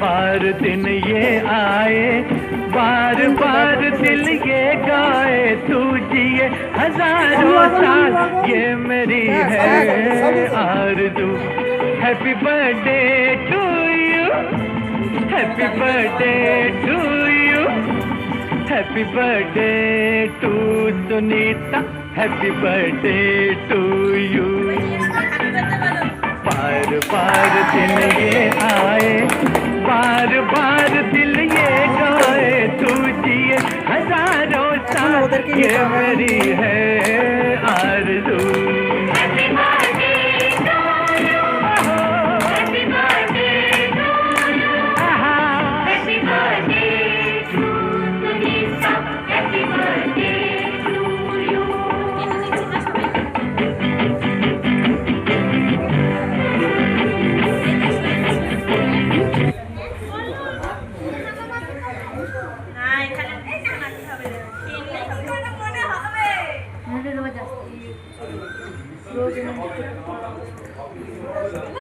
बार दिन ये आए, बार बार दिल ये गाए, तू जिए हजारों साल ये मेरी है आरज़ू। Happy birthday to you, happy birthday to you, happy birthday to Sunita, happy birthday to you. बार बार दिन ये आए, बार बार दिल ये गाए, तू जिए हजारों साल ये मेरी है आरज़ू। रोज